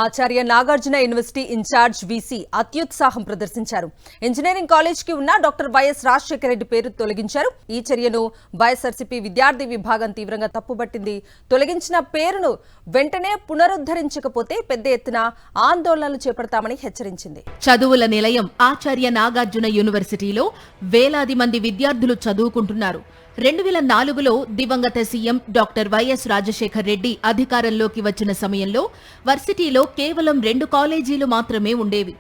Acharya Nagarjuna university incharge VC అత్యుత్సాహం ప్రదర్శించారు. Engineering college కి ఉన్న డాక్టర్ వైఎస్ రాజశేఖర రెడ్డి పేరు తొలగించారు. ఈ చర్యను వైఎస్ఆర్సీపీ విద్యార్థి విభాగం తీవ్రంగా తప్పుపట్టింది. తొలగించిన పేరును వెంటనే పునరుద్ధరించకపోతే పెద్ద ఎత్తున ఆందోళనలు చేపడతామని హెచ్చరించింది. చదువుల నిలయం ఆచార్య నాగార్జున యూనివర్సిటీలో వేలాది మంది విద్యార్థులు చదువుకుంటున్నారు. 2004లో దివంగత CM doctor YS Rajasekhara Reddy అధికారంలోకి వచ్చిన సమయంలో వర్సిటీలో కేవలం 2 కాలేజీలు మాత్రమే ఉండేవి.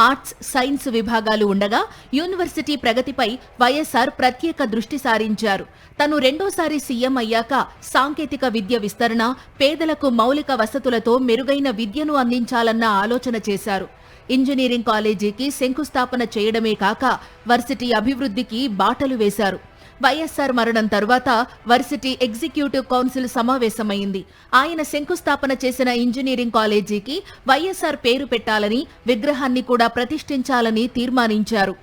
ఆర్ట్స్, సైన్స్ విభాగాలు ఉండగా యూనివర్సిటీ ప్రగతిపై వైఎస్ఆర్ ప్రత్యేక దృష్టి సారించారు. తను రెండోసారి సీఎం అయ్యాక సాంకేతిక విద్య విస్తరణ, పేదలకు మౌలిక వసతులతో మెరుగైన విద్యను అందించాలన్న ఆలోచన చేశారు. ఇంజనీరింగ్ కాలేజీకి శంకుస్థాపన చేయడమే కాక వర్సిటీ అభివృద్ధికి బాటలు వేశారు. వైఎస్ఆర్ మరణం తరువాత వర్సిటీ ఎగ్జిక్యూటివ్ కౌన్సిల్ సమావేశమైంది. ఆయన శంకుస్థాపన చేసిన ఇంజనీరింగ్ కాలేజీకి వైఎస్ఆర్ పేరు పెట్టాలని, విగ్రహాన్ని కూడా ప్రతిష్ఠించాలని తీర్మానించారు.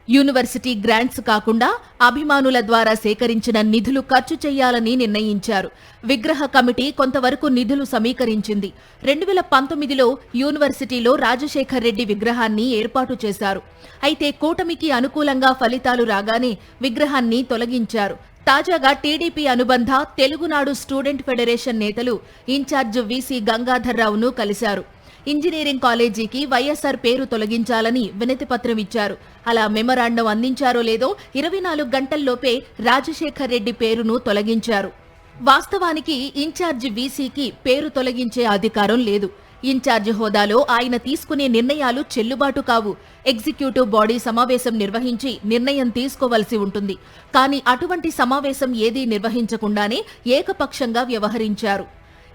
యూనివర్సిటీ గ్రాంట్స్ కాకుండా అభిమానుల ద్వారా సేకరించిన నిధులు ఖర్చు చేయాలని నిర్ణయించారు. విగ్రహ కమిటీ కొంతవరకు నిధులు సమీకరించింది. 2019లో యూనివర్సిటీలో రాజశేఖర్ రెడ్డి విగ్రహాన్ని ఏర్పాటు చేశారు. అయితే కూటమికి అనుకూలంగా ఫలితాలు రాగానే విగ్రహాన్ని తొలగించారు. తాజాగా టీడీపీ అనుబంధ తెలుగునాడు స్టూడెంట్ ఫెడరేషన్ నేతలు ఇన్ఛార్జ్ వీసీ గంగాధర్రావును కలిశారు. ఇంజనీరింగ్ కాలేజీకి వైఎస్ఆర్ పేరు తొలగించాలని వినతిపత్రం ఇచ్చారు. అలా మెమరాండం అందించారో లేదో 24 గంటల్లోపే రాజశేఖర్ రెడ్డి పేరును తొలగించారు. వాస్తవానికి ఇన్ఛార్జ్ వీసీకి పేరు తొలగించే అధికారం లేదు. ఇన్ఛార్జ్ హోదాలో ఆయన తీసుకునే నిర్ణయాలు చెల్లుబాటు కావు. ఎగ్జిక్యూటివ్ బాడీ సమావేశం నిర్వహించి నిర్ణయం తీసుకోవలసి ఉంటుంది. కానీ అటువంటి సమావేశం ఏదీ నిర్వహించకుండానే ఏకపక్షంగా వ్యవహరించారు.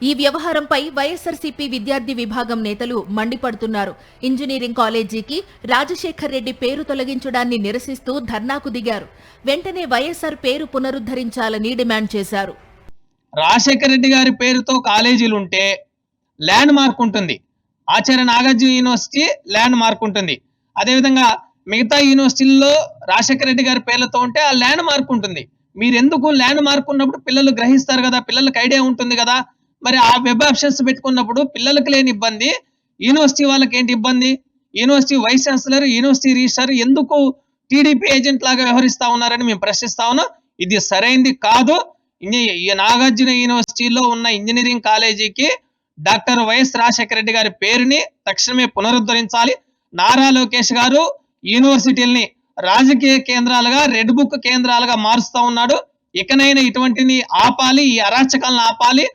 ఈ వ్యవహారంపై వైఎస్ఆర్సీపీ విద్యార్థి విభాగం నేతలు మండిపడుతున్నారు. ఇంజనీరింగ్ కాలేజీకి రాజశేఖర్ రెడ్డి పేరు తొలగించడాన్ని నిరసిస్తూ ధర్నాకు దిగారు. వెంటనే వైఎస్ఆర్ పేరు పునరుద్ధరించాలని డిమాండ్ చేశారు. రాజశేఖర్ రెడ్డి గారి పేరుతో కాలేజీలు ఉంటే ల్యాండ్ మార్క్ ఉంటుంది. Acharya Nagarjuna university land mark ఉంటుంది. అదేవిధంగా మిగతా యూనివర్సిటీల్లో రాజశేఖర్ రెడ్డి గారి పేర్లతో ఉంటే ఆ ల్యాండ్ మార్క్ ఉంటుంది. మీరెందుకు ల్యాండ్ మార్క్ ఉన్నప్పుడు పిల్లలు గ్రహిస్తారు కదా, పిల్లలకు ఐడియా ఉంటుంది కదా. మరి ఆ వెబ్ ఆప్షన్స్ పెట్టుకున్నప్పుడు పిల్లలకు లేని ఇబ్బంది యూనివర్సిటీ వాళ్ళకి ఏంటి ఇబ్బంది? University vice chancellor, university registrar ఎందుకు టీడీపీ ఏజెంట్ లాగా వ్యవహరిస్తా ఉన్నారని మేము ప్రశ్నిస్తా ఉన్నాం. ఇది సరైంది కాదు. నాగార్జున యూనివర్సిటీలో ఉన్న ఇంజనీరింగ్ కాలేజీకి డాక్టర్ వైఎస్ రాజశేఖర రెడ్డి గారి పేరుని తక్షణమే పునరుద్ధరించాలి. నారా లోకేష్ గారు యూనివర్సిటీల్ని రాజకీయ కేంద్రాలుగా, రెడ్ బుక్ కేంద్రాలుగా మారుస్తా ఉన్నాడు. ఇకనైనా ఇటువంటిని ఆపాలి, ఈ అరాచకాలను ఆపాలి.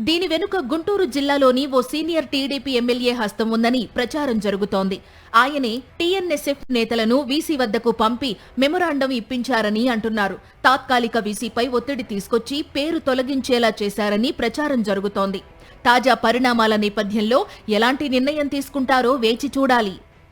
దీని వెనుక గుంటూరు జిల్లాలోని ఓ సీనియర్ టీడీపీ ఎమ్మెల్యే హస్తం ఉందని ప్రచారం జరుగుతోంది. ఆయనే టీఎన్ఎస్ఎఫ్ నేతలను వీసీ వద్దకు పంపి మెమొరాండం ఇప్పించారని అంటున్నారు. తాత్కాలిక వీసీపై ఒత్తిడి తీసుకొచ్చి పేరు తొలగించేలా చేశారని ప్రచారం జరుగుతోంది. తాజా పరిణామాల నేపథ్యంలో ఎలాంటి నిర్ణయం తీసుకుంటారో వేచి చూడాలి.